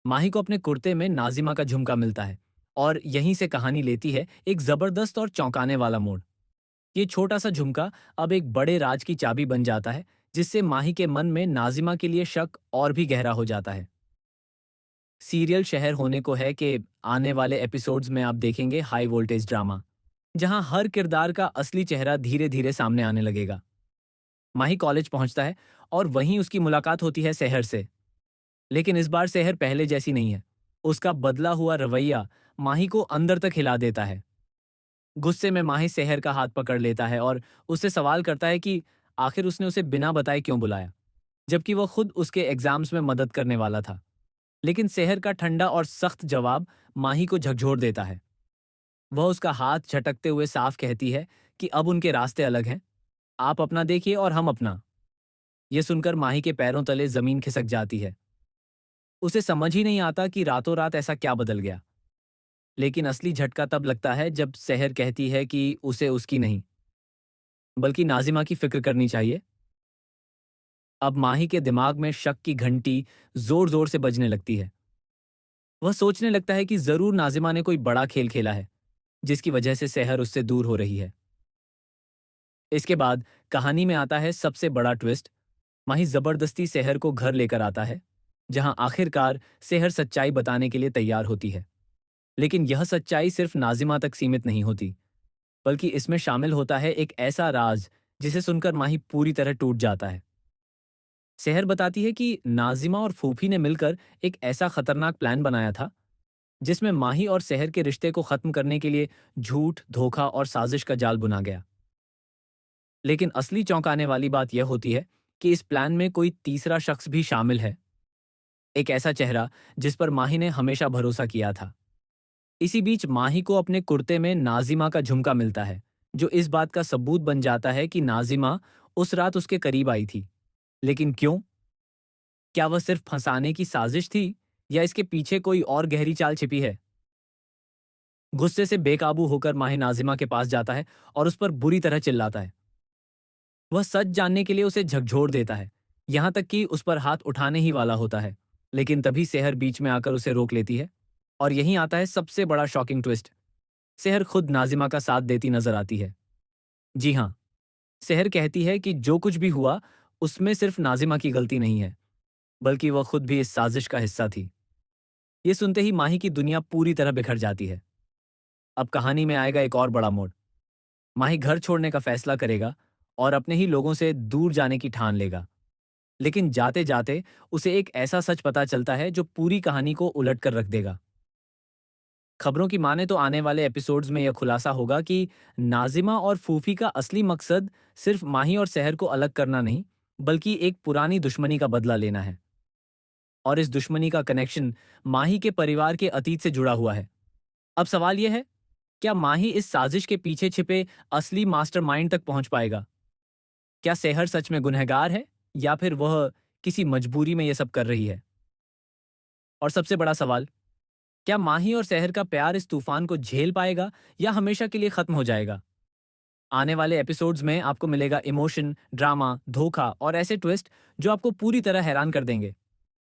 माही को अपने कुर्ते में नाजिमा का झुमका मिलता है और यहीं से कहानी लेती है एक जबरदस्त और चौंकाने वाला मोड़। ये छोटा सा झुमका अब एक बड़े राज की चाबी बन जाता है, जिससे माही के मन में नाजिमा के लिए शक और भी गहरा हो जाता है। सीरियल शहर होने को है कि आने वाले एपिसोड्स में आप देखेंगे हाई वोल्टेज ड्रामा, जहां हर किरदार का असली चेहरा धीरे धीरे सामने आने लगेगा। माही कॉलेज पहुंचता है और वहीं उसकी मुलाकात होती है शहर से। लेकिन इस बार शहर पहले जैसी नहीं है। उसका बदला हुआ रवैया माही को अंदर तक हिला देता है। गुस्से में माही शहर का हाथ पकड़ लेता है और उससे सवाल करता है कि आखिर उसने उसे बिना बताए क्यों बुलाया, जबकि वह खुद उसके एग्जाम्स में मदद करने वाला था। लेकिन शहर का ठंडा और सख्त जवाब माही को झकझोर देता है। वह उसका हाथ झटकते हुए साफ कहती है कि अब उनके रास्ते अलग हैं। आप अपना देखिए और हम अपना। यह सुनकर माही के पैरों तले जमीन खिसक जाती है। उसे समझ ही नहीं आता कि रातों रात ऐसा क्या बदल गया। लेकिन असली झटका तब लगता है जब शहर कहती है कि उसे उसकी नहीं, बल्कि नाजिमा की फिक्र करनी चाहिए। अब माही के दिमाग में शक की घंटी जोर जोर से बजने लगती है। वह सोचने लगता है कि जरूर नाजिमा ने कोई बड़ा खेल खेला है, जिसकी वजह से शहर उससे दूर हो रही है। इसके बाद कहानी में आता है सबसे बड़ा ट्विस्ट। माही जबरदस्ती शहर को घर लेकर आता है, जहां आखिरकार शहर सच्चाई बताने के लिए तैयार होती है। लेकिन यह सच्चाई सिर्फ नाजिमा तक सीमित नहीं होती, बल्कि इसमें शामिल होता है एक ऐसा राज जिसे सुनकर माही पूरी तरह टूट जाता है। शहर बताती है कि नाजिमा और फूफी ने मिलकर एक ऐसा खतरनाक प्लान बनाया था, जिसमें माही और शहर के रिश्ते को खत्म करने के लिए झूठ, धोखा और साजिश का जाल बुना गया। लेकिन असली चौंकाने वाली बात यह होती है कि इस प्लान में कोई तीसरा शख्स भी शामिल है। एक ऐसा चेहरा जिस पर माही ने हमेशा भरोसा किया था। इसी बीच माही को अपने कुर्ते में नाजिमा का झुमका मिलता है, जो इस बात का सबूत बन जाता है कि नाजिमा उस रात उसके करीब आई थी। लेकिन क्यों? क्या वह सिर्फ फंसाने की साजिश थी, या इसके पीछे कोई और गहरी चाल छिपी है? गुस्से से बेकाबू होकर माही नाजिमा के पास जाता है और उस पर बुरी तरह चिल्लाता है। वह सच जानने के लिए उसे झकझोर देता है, यहां तक कि उस पर हाथ उठाने ही वाला होता है। लेकिन तभी सेहर बीच में आकर उसे रोक लेती है। और यहीं आता है सबसे बड़ा शॉकिंग ट्विस्ट। सेहर खुद नाजिमा का साथ देती नजर आती है। जी हाँ, सेहर कहती है कि जो कुछ भी हुआ, उसमें सिर्फ नाजिमा की गलती नहीं है, बल्कि वह खुद भी इस साजिश का हिस्सा थी। ये सुनते ही माही की दुनिया पूरी तरह बिखर जाती है। अब कहानी में आएगा एक और बड़ा मोड़। माही घर छोड़ने का फैसला करेगा और अपने ही लोगों से दूर जाने की ठान लेगा। लेकिन जाते जाते उसे एक ऐसा सच पता चलता है जो पूरी कहानी को उलट कर रख देगा। खबरों की माने तो आने वाले एपिसोड्स में यह खुलासा होगा कि नाजिमा और फूफी का असली मकसद सिर्फ माही और शहर को अलग करना नहीं, बल्कि एक पुरानी दुश्मनी का बदला लेना है। और इस दुश्मनी का कनेक्शन माही के परिवार के अतीत से जुड़ा हुआ है। अब सवाल यह है, क्या माही इस साजिश के पीछे छिपे असली मास्टरमाइंड तक पहुंच पाएगा? क्या शहर सच में गुनहगार है, या फिर वह किसी मजबूरी में यह सब कर रही है? और सबसे बड़ा सवाल, क्या माही और शहर का प्यार इस तूफान को झेल पाएगा, या हमेशा के लिए खत्म हो जाएगा? आने वाले एपिसोड्स में आपको मिलेगा इमोशन, ड्रामा, धोखा और ऐसे ट्विस्ट जो आपको पूरी तरह हैरान कर देंगे।